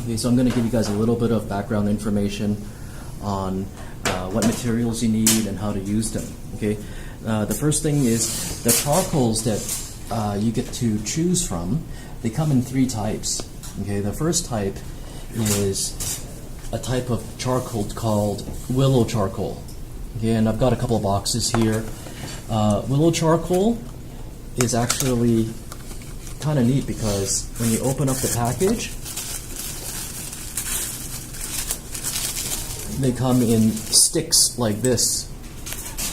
Okay, so I'm going to give you guys a little bit of background information on what materials you need and how to use them. Okay, the first thing is the charcoals that you get to choose from. They come in three types. Okay, the first type is a type of charcoal called willow charcoal. Okay, and I've got a couple of boxes here. Willow charcoal is actually kind of neat because when you open up the package, they come in sticks like this.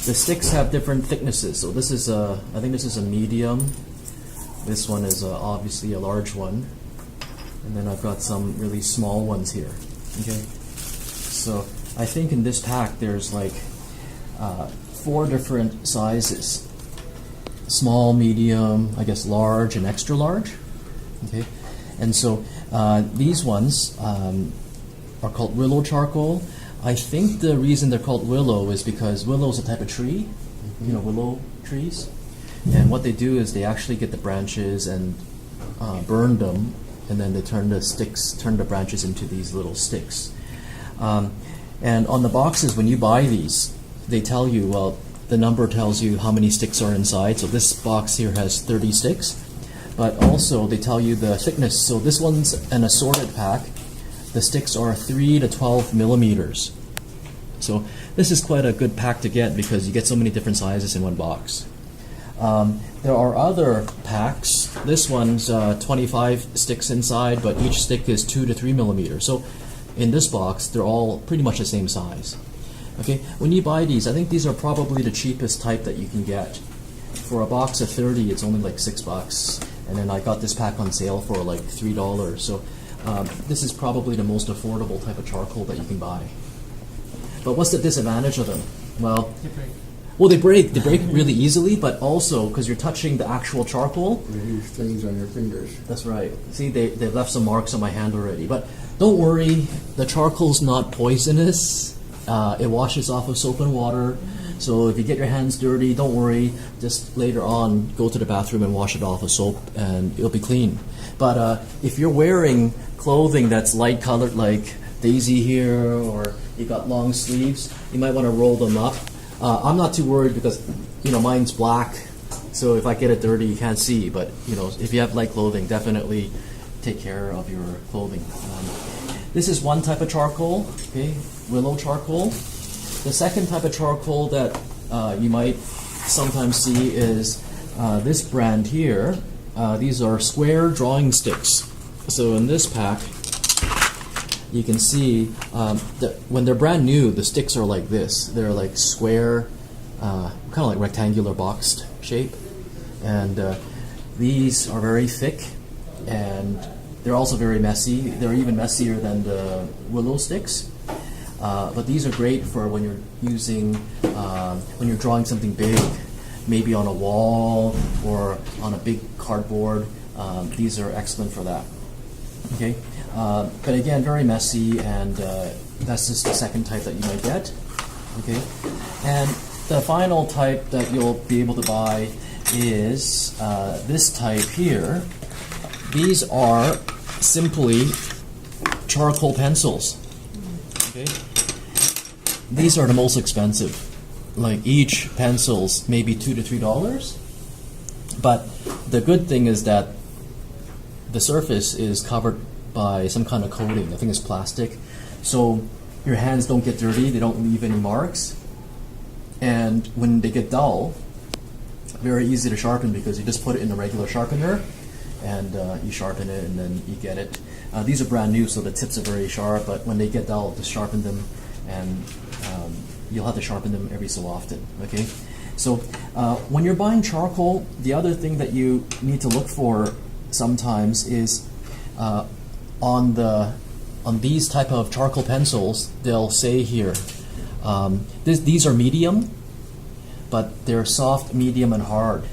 The sticks have different thicknesses. So this is I think this is a medium. This one is obviously a large one. And then I've got some really small ones here. Okay. So I think in this pack there's like 4 different sizes. Small, medium, I guess large, and extra large. Okay. And so these ones are called willow charcoal. I think the reason they're called willow is because willow is a type of tree, you know, willow trees. And what they do is they actually get the branches and burn them, and then they turn the branches into these little sticks. And on the boxes, when you buy these, they tell you, well, the number tells you how many sticks are inside. So this box here has 30 sticks, but also they tell you the thickness. So this one's an assorted pack. The sticks are 3 to 12 millimeters. So this is quite a good pack to get because you get so many different sizes in one box. There are other packs. This one's 25 sticks inside, but each stick is 2 to 3 millimeters. So in this box, they're all pretty much the same size. Okay, when you buy these, I think these are probably the cheapest type that you can get. For a box of 30, it's only like $6, and then I got this pack on sale for like $3. So this is probably the most affordable type of charcoal that you can buy. But what's the disadvantage of them? Well, they break. They break really easily, but also because you're touching the actual charcoal. You leave stains on your fingers. That's right. See, they've left some marks on my hand already. But don't worry, the charcoal's not poisonous. It washes off with soap and water. So if you get your hands dirty, don't worry. Just later on, go to the bathroom and wash it off with soap, and it'll be clean. But if you're wearing clothing that's light colored, like Daisy here, or you got long sleeves, you might want to roll them up. I'm not too worried because, you know, mine's black, so if I get it dirty, you can't see. But, you know, if you have light clothing, definitely take care of your clothing. This is one type of charcoal, okay, willow charcoal. The second type of charcoal that you might sometimes see is this brand here. These are square drawing sticks. So in this pack, you can see that when they're brand new, the sticks are like this. They're like square, kind of like rectangular boxed shape. And these are very thick, and they're also very messy. They're even messier than the willow sticks. But these are great for when you're using, when you're drawing something big, maybe on a wall or on a big cardboard. These are excellent for that. Okay, but again, very messy, and that's just the second type that you might get. Okay, and the final type that you'll be able to buy is this type here. These are simply charcoal pencils. Okay, these are the most expensive. Like each pencil's maybe $2 to $3. But the good thing is that the surface is covered by some kind of coating. I think it's plastic. So your hands don't get dirty, they don't leave any marks. And when they get dull, very easy to sharpen because you just put it in a regular sharpener and you sharpen it and then you get it. These are brand new, so the tips are very sharp, but when they get dull, just sharpen them, and you'll have to sharpen them every so often. Okay, so when you're buying charcoal, the other thing that you need to look for sometimes is on these type of charcoal pencils, they'll say here, these are medium, but they're soft, medium, and hard.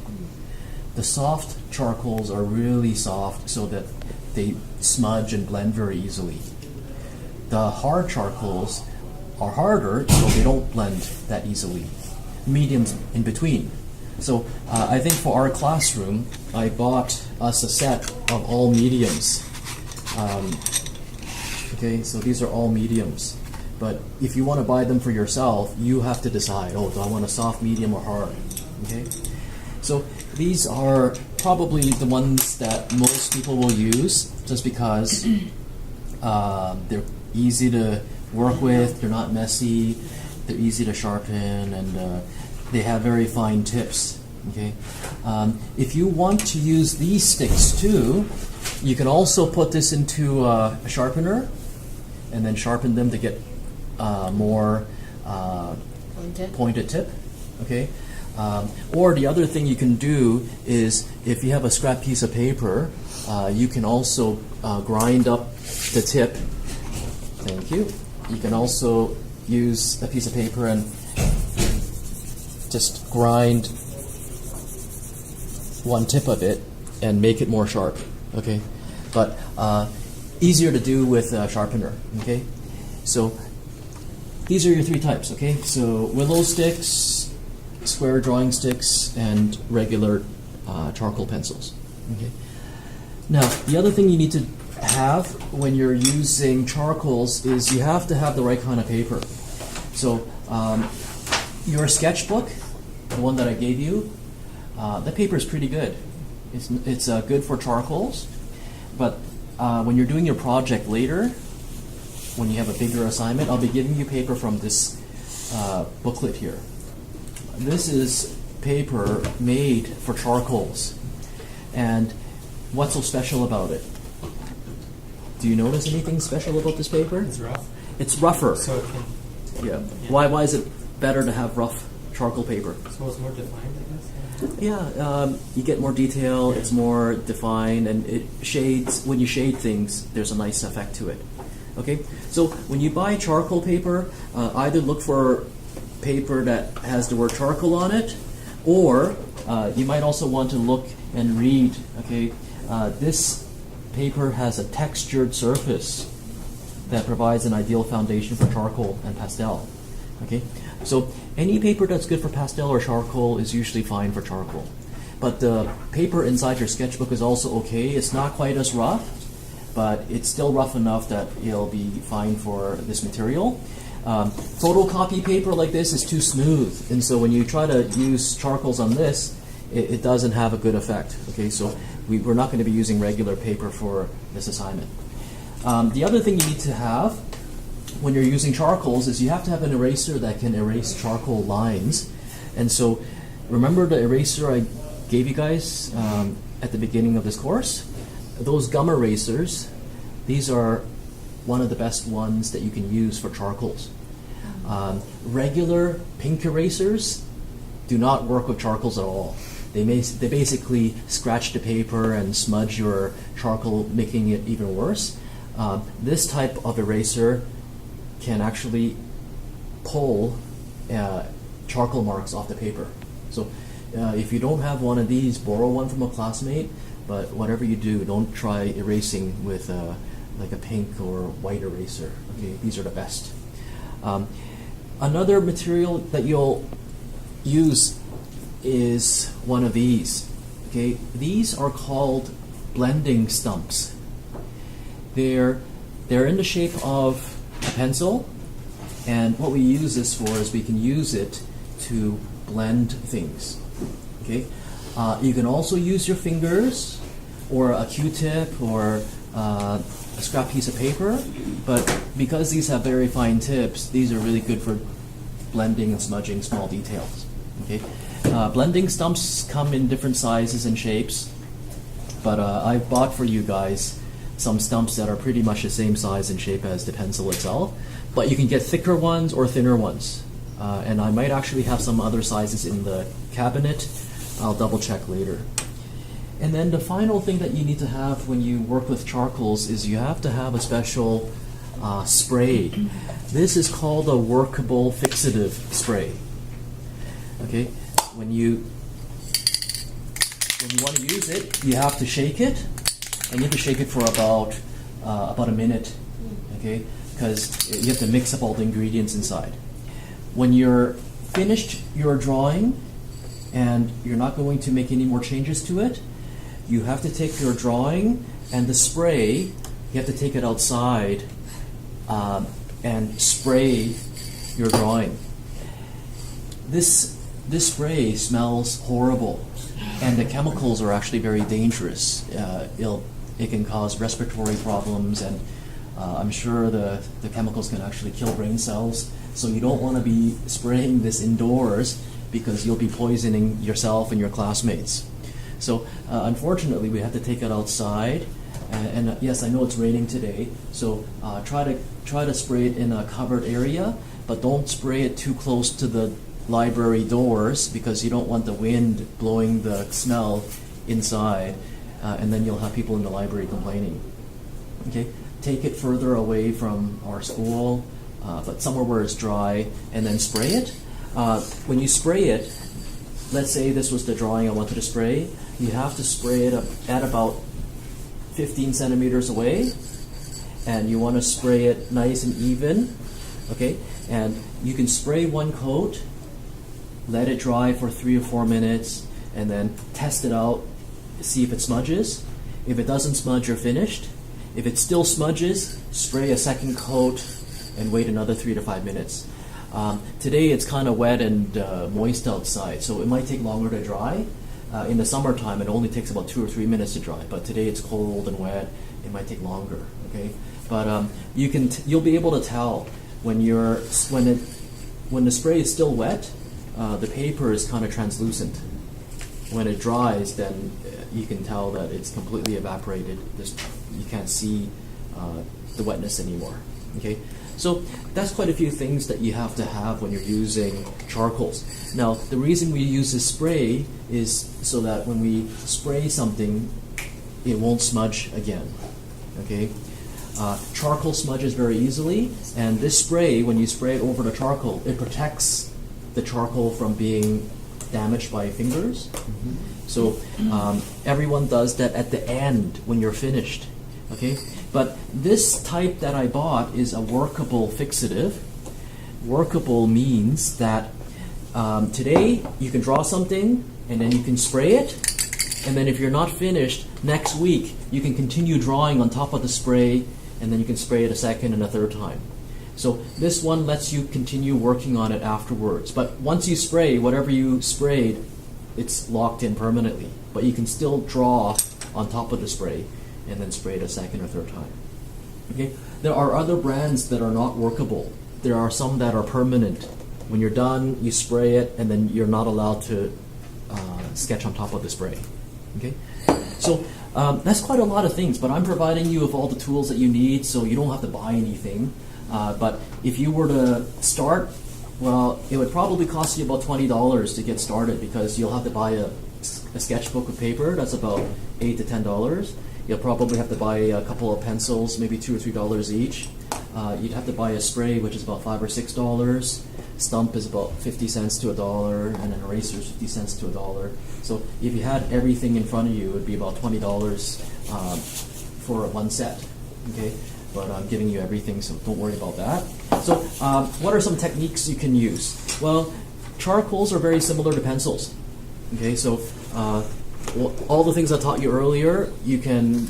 The soft charcoals are really soft so that they smudge and blend very easily. The hard charcoals are harder, so they don't blend that easily. Medium's in between. So I think for our classroom, I bought us a set of all mediums. Okay, so these are all mediums. But if you want to buy them for yourself, you have to decide, oh, do I want a soft, medium, or hard? Okay? So these are probably the ones that most people will use just because they're easy to work with, they're not messy, they're easy to sharpen, and they have very fine tips. Okay? If you want to use these sticks too, you can also put this into a sharpener and then sharpen them to get more pointed tip. Okay? Or the other thing you can do is if you have a scrap piece of paper, you can also grind up the tip. Thank you. You can also use a piece of paper and just grind one tip of it and make it more sharp. Okay? But easier to do with a sharpener. Okay? So these are your three types. Okay? So willow sticks, square drawing sticks, and regular charcoal pencils. Okay. Now, the other thing you need to have when you're using charcoals is you have to have the right kind of paper. So, your sketchbook, the one that I gave you, that paper is pretty good. It's good for charcoals, but when you're doing your project later, when you have a bigger assignment, I'll be giving you paper from this booklet here. This is paper made for charcoals. And what's so special about it? Do you notice anything special about this paper? It's rough. It's rougher. So it can, Yeah. Why is it better to have rough charcoal paper? so it's more defined, I guess. Yeah, you get more detail, it's more defined, and it shades. When you shade things, there's a nice effect to it. Okay? So when you buy charcoal paper, either look for paper that has the word charcoal on it, or you might also want to look and read. Okay, this paper has a textured surface that provides an ideal foundation for charcoal and pastel. Okay, so any paper that's good for pastel or charcoal is usually fine for charcoal. But the paper inside your sketchbook is also okay. It's not quite as rough, but it's still rough enough that it'll be fine for this material. Photocopy paper like this is too smooth, and so when you try to use charcoals on this, it doesn't have a good effect. Okay, so we're not going to be using regular paper for this assignment. The other thing you need to have when you're using charcoals is you have to have an eraser that can erase charcoal lines. And so remember the eraser I gave you guys at the beginning of this course? Those gum erasers, these are one of the best ones that you can use for charcoals. Regular pink erasers do not work with charcoals at all. They basically scratch the paper and smudge your charcoal, making it even worse. This type of eraser can actually pull charcoal marks off the paper. So if you don't have one of these, borrow one from a classmate, but whatever you do, don't try erasing with like a pink or white eraser. Okay, these are the best. Another material that you'll use is one of these. Okay, these are called blending stumps. They're in the shape of a pencil, and what we use this for is we can use it to blend things. Okay, you can also use your fingers or a Q-tip or a scrap piece of paper, but because these have very fine tips, these are really good for blending and smudging small details. Okay, blending stumps come in different sizes and shapes, but I've bought for you guys some stumps that are pretty much the same size and shape as the pencil itself, but you can get thicker ones or thinner ones, and I might actually have some other sizes in the cabinet. I'll double check later. And then the final thing that you need to have when you work with charcoals is you have to have a special spray. This is called a workable fixative spray. Okay, when you want to use it, you have to shake it, and you have to shake it for about a minute. Okay, because you have to mix up all the ingredients inside. When you're finished your drawing and you're not going to make any more changes to it, you have to take your drawing and the spray, you have to take it outside and spray your drawing. This spray smells horrible, and the chemicals are actually very dangerous. It can cause respiratory problems, and I'm sure the chemicals can actually kill brain cells. So you don't want to be spraying this indoors because you'll be poisoning yourself and your classmates. So unfortunately, we have to take it outside. And yes, I know it's raining today, so try to spray it in a covered area, but don't spray it too close to the library doors because you don't want the wind blowing the smell inside, and then you'll have people in the library complaining. Okay, take it further away from our school, but somewhere where it's dry, and then spray it. When you spray it, let's say this was the drawing I wanted to spray, you have to spray it at about 15 centimeters away, and you want to spray it nice and even, okay? And you can spray one coat, let it dry for 3 or 4 minutes, and then test it out, see if it smudges. If it doesn't smudge, you're finished. If it still smudges, spray a second coat and wait another 3 to 5 minutes. Today it's kind of wet and moist outside, so it might take longer to dry. In the summertime, it only takes about 2 or 3 minutes to dry, but today it's cold and wet. It might take longer. Okay, but you'll be able to tell when the spray is still wet. The paper is kind of translucent. When it dries, then you can tell that it's completely evaporated. You can't see the wetness anymore. Okay, so that's quite a few things that you have to have when you're using charcoals. Now, the reason we use this spray is so that when we spray something, it won't smudge again. Okay, charcoal smudges very easily, and this spray, when you spray it over the charcoal, it protects the charcoal from being damaged by fingers. So everyone does that at the end when you're finished. Okay, but this type that I bought is a workable fixative. Workable means that today you can draw something and then you can spray it, and then if you're not finished, next week you can continue drawing on top of the spray, and then you can spray it a second and a third time. So this one lets you continue working on it afterwards. But once you spray, whatever you sprayed, it's locked in permanently. But you can still draw on top of the spray and then spray it a second or third time. Okay? There are other brands that are not workable. There are some that are permanent. When you're done, you spray it, and then you're not allowed to sketch on top of the spray. Okay? So that's quite a lot of things, but I'm providing you with all the tools that you need, so you don't have to buy anything. But if you were to start, well, it would probably cost you about $20 to get started, because you'll have to buy a sketchbook of paper. That's about $8 to $10. You'll probably have to buy a couple of pencils, maybe $2 or $3 each. You'd have to buy a spray, which is about $5 or $6. Stump is about 50 cents to $1, and an eraser is 50 cents to $1. So if you had everything in front of you, it would be about $20 for one set. Okay, but I'm giving you everything, so don't worry about that. So what are some techniques you can use? Well, charcoals are very similar to pencils. Okay, so all the things I taught you earlier, you can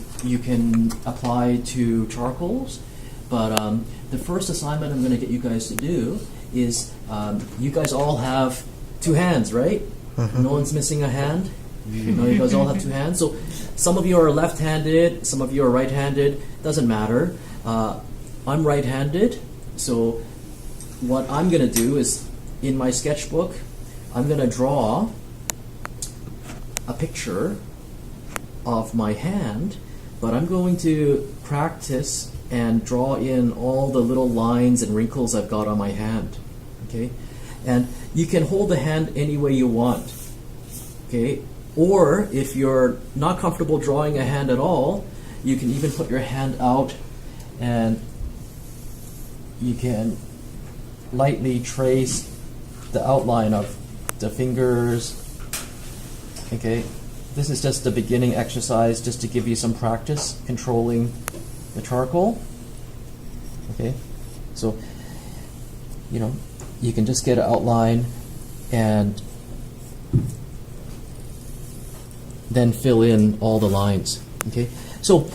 apply to charcoals. But the first assignment I'm going to get you guys to do is you guys all have 2 hands, right? No one's missing a hand. No, you guys all have 2 hands. So some of you are left-handed, some of you are right-handed. Doesn't matter. I'm right-handed, so what I'm going to do is, in my sketchbook, I'm going to draw a picture of my hand, but I'm going to practice and draw in all the little lines and wrinkles I've got on my hand. Okay, and you can hold the hand any way you want. Okay, or if you're not comfortable drawing a hand at all, you can even put your hand out and you can lightly trace the outline of the fingers. Okay, this is just the beginning exercise, just to give you some practice controlling the charcoal. Okay, so you can just get an outline and then fill in all the lines. Okay, so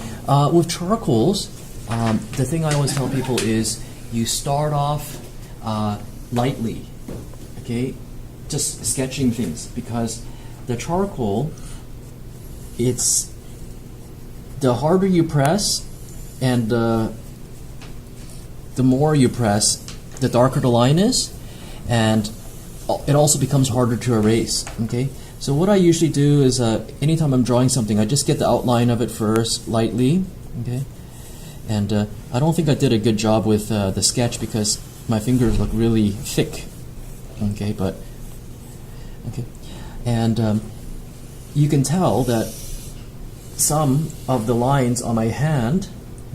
with charcoals, the thing I always tell people is you start off lightly, okay? Just sketching things, because the charcoal, it's the harder you press and the more you press, the darker the line is, and it also becomes harder to erase, okay? So what I usually do is anytime I'm drawing something, I just get the outline of it first, lightly, okay? And I don't think I did a good job with the sketch because my fingers look really thick, okay? But, okay. And you can tell that some of the lines on my hand,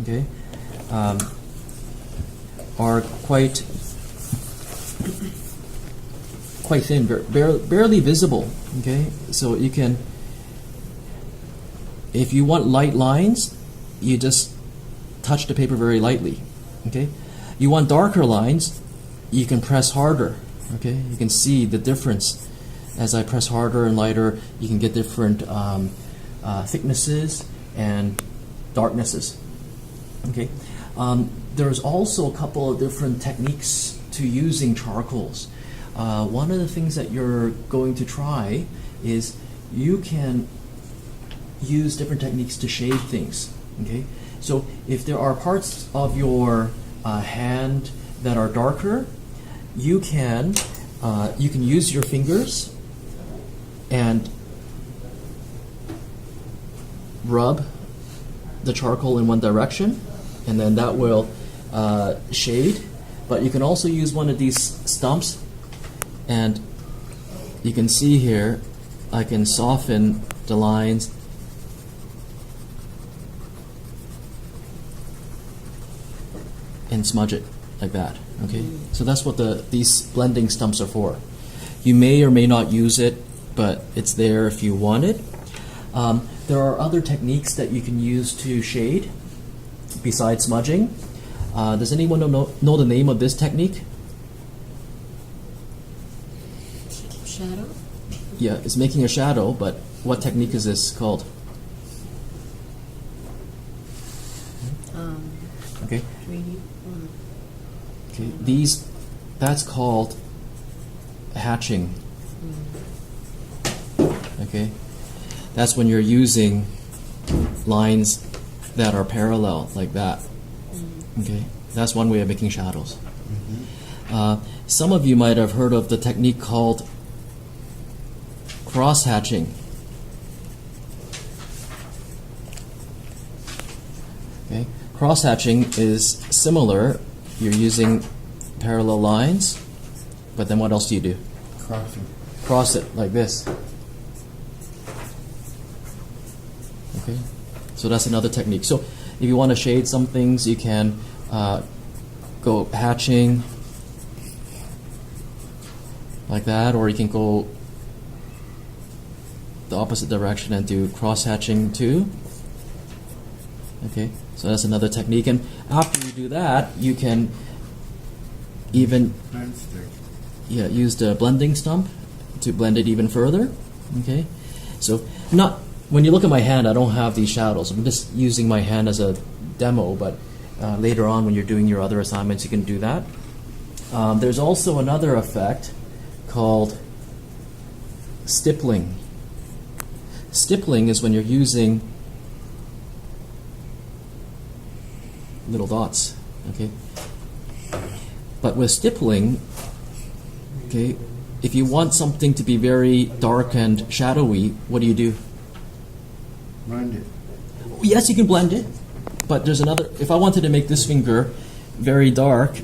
okay, are quite thin, barely visible, okay? So you can, if you want light lines, you just touch the paper very lightly, okay? You want darker lines, you can press harder, okay? You can see the difference. As I press harder and lighter, you can get different thicknesses and darknesses, okay? There's also a couple of different techniques to using charcoals. One of the things that you're going to try is you can use different techniques to shade things, okay? So if there are parts of your hand that are darker, you can use your fingers and rub the charcoal in one direction, and then that will shade. But you can also use one of these stumps, and you can see here I can soften the lines and smudge it like that, okay? So that's what these blending stumps are for. You may or may not use it, but it's there if you want it. There are other techniques that you can use to shade besides smudging. Does anyone know the name of this technique? Shadow? Yeah, it's making a shadow, but what technique is this called? Okay. 3D. Okay. That's called hatching. Okay. That's when you're using lines that are parallel like that. Okay. That's one way of making shadows. Some of you might have heard of the technique called cross-hatching. Okay. Cross-hatching is similar. You're using parallel lines, but then what else do you do? Crossing. Cross it like this. Okay. So that's another technique. So if you want to shade some things, you can go hatching like that, or you can go the opposite direction and do cross-hatching too. Okay, so that's another technique. And after you do that, you can even use the blending stump to blend it even further. Okay, so when you look at my hand, I don't have these shadows. I'm just using my hand as a demo, but later on when you're doing your other assignments, you can do that. There's also another effect called stippling. Stippling is when you're using little dots, okay? But with stippling, okay, if you want something to be very dark and shadowy, what do? Blend it. Yes, you can blend it, but there's another. If I wanted to make this finger very dark,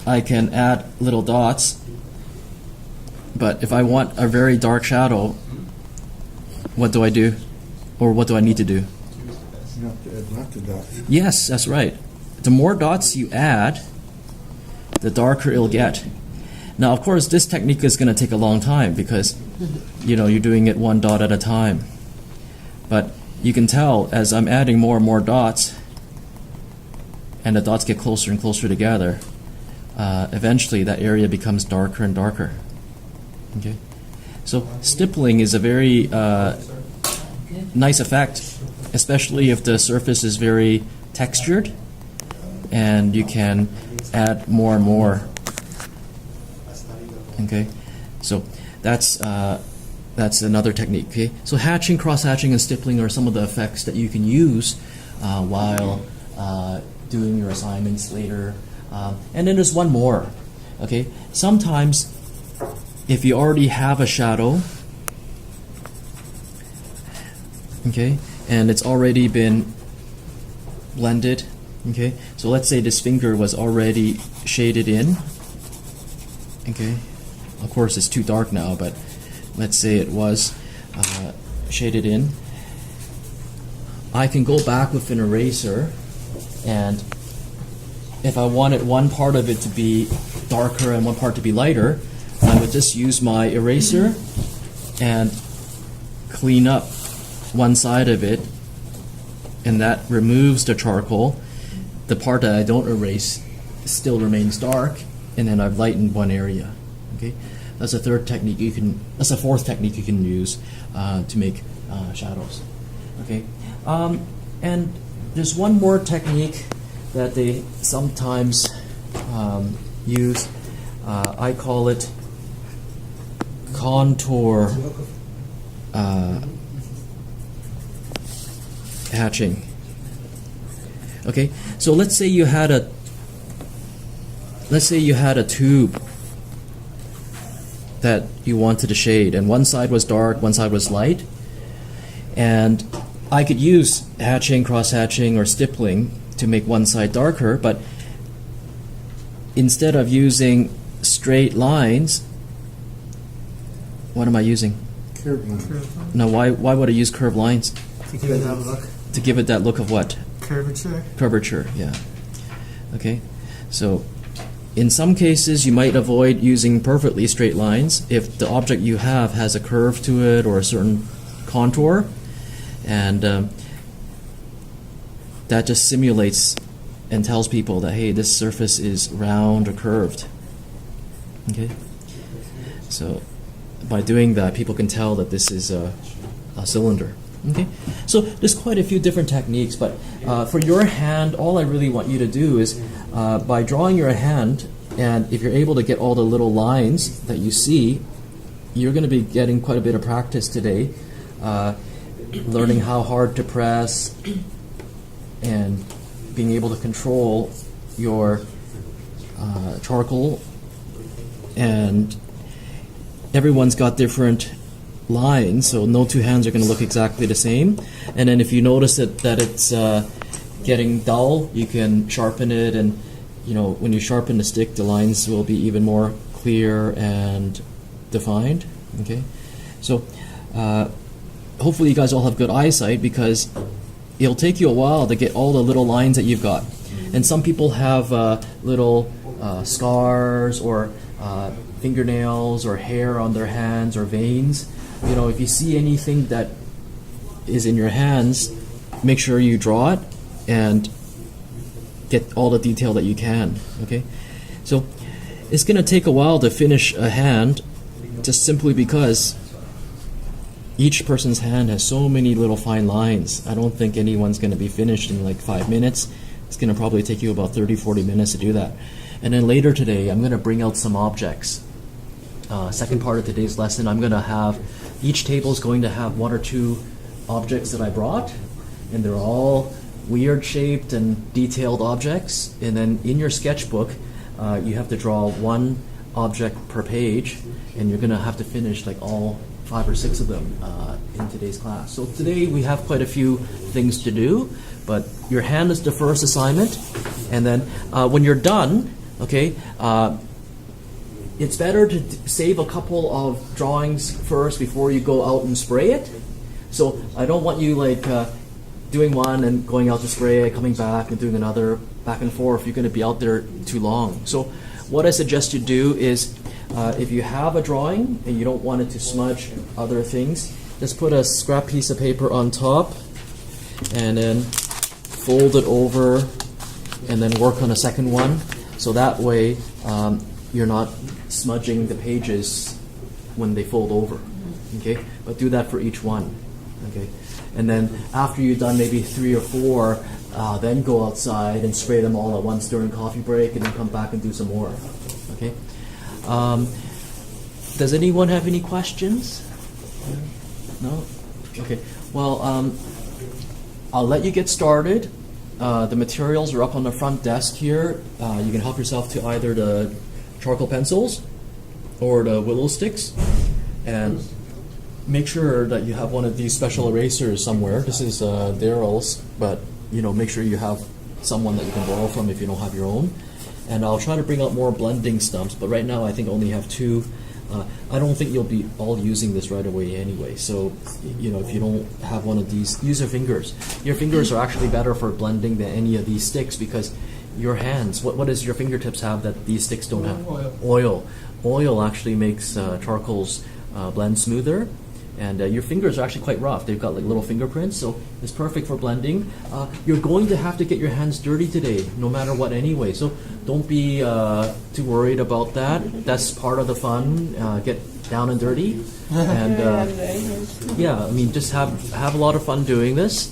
I can add little dots. But if I want a very dark shadow, what do I do? Or what do I need to do? You have to add lots of dots. Yes, that's right. The more dots you add, the darker it'll get. Now, of course, this technique is going to take a long time because, you're doing it one dot at a time. But you can tell as I'm adding more and more dots, and the dots get closer and closer together, eventually that area becomes darker and darker. Okay, so stippling is a very nice effect, especially if the surface is very textured, and you can add more and more. Okay, so that's another technique. Okay, so hatching, cross-hatching, and stippling are some of the effects that you can use while doing your assignments later. And then there's one more. Okay, sometimes if you already have a shadow, okay, and it's already been blended, okay, so let's say this finger was already shaded in, okay, of course it's too dark now, but let's say it was shaded in, I can go back with an eraser, and if I wanted one part of it to be darker and one part to be lighter, I would just use my eraser and clean up one side of it, and that removes the charcoal. The part that I don't erase still remains dark, and then I've lightened one area. Okay, that's a third technique you can. That's a fourth technique you can use to make shadows. Okay, and there's one more technique that they sometimes use. I call it contour hatching. Okay, so let's say you had a tube that you wanted to shade, and one side was dark, one side was light, and I could use hatching, cross-hatching, or stippling to make one side darker, but instead of using straight lines, what am I using? Curved line. Now, why would I use curved lines? To give it that look. To give it that look of what? Curvature. Curvature, yeah. Okay, so in some cases you might avoid using perfectly straight lines if the object you have has a curve to it or a certain contour, and that just simulates and tells people that, hey, this surface is round or curved. Okay, so by doing that, people can tell that this is a cylinder. Okay, so there's quite a few different techniques, but for your hand, all I really want you to do is by drawing your hand, and if you're able to get all the little lines that you see, you're going to be getting quite a bit of practice today, learning how hard to press and being able to control your charcoal. And everyone's got different lines, so no two hands are going to look exactly the same. And then if you notice that it's getting dull, you can sharpen it, and when you sharpen the stick, the lines will be even more clear and defined. Okay, so hopefully you guys all have good eyesight, because it'll take you a while to get all the little lines that you've got. And some people have little scars or fingernails or hair on their hands or veins. If you see anything that is in your hands, make sure you draw it and get all the detail that you can. Okay, so it's going to take a while to finish a hand, just simply because each person's hand has so many little fine lines. I don't think anyone's going to be finished in like 5 minutes. It's going to probably take you about 30-40 minutes to do that. And then later today, I'm going to bring out some objects. Second part of today's lesson, I'm going to have, each table is going to have 1 or 2 objects that I brought, and they're all weird shaped and detailed objects. And then in your sketchbook, you have to draw 1 object per page, and you're going to have to finish like all 5 or 6 of them in today's class. So today we have quite a few things to do, but your hand is the first assignment, and then when you're done, okay, it's better to save a couple of drawings first before you go out and spray it. So I don't want you like doing one and going out to spray it, coming back and doing another, back and forth. You're going to be out there too long. So what I suggest you do is, if you have a drawing and you don't want it to smudge other things, just put a scrap piece of paper on top and then fold it over and then work on a second one. So that way you're not smudging the pages when they fold over. Okay, but do that for each one. Okay, and then after you've done maybe 3 or 4, then go outside and spray them all at once during coffee break, and then come back and do some more. Okay. Does anyone have any questions? No? Okay. Well, I'll let you get started. The materials are up on the front desk here. You can help yourself to either the charcoal pencils or the willow sticks. And make sure that you have one of these special erasers somewhere. This is Daryl's, but make sure you have someone that you can borrow from if you don't have your own. And I'll try to bring out more blending stumps, but right now I think I only have 2. I don't think you'll be all using this right away anyway. So, if you don't have one of these, use your fingers. Your fingers are actually better for blending than any of these sticks because your hands, what does your fingertips have that these sticks don't have? Oil. Oil actually makes charcoals blend smoother. And your fingers are actually quite rough. They've got like little fingerprints, so it's perfect for blending. You're going to have to get your hands dirty today, no matter what anyway. So don't be too worried about that. That's part of the fun. Get down and dirty. And just have a lot of fun doing this.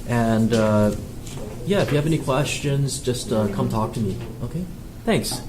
And if you have any questions, just come talk to me. Okay? Thanks.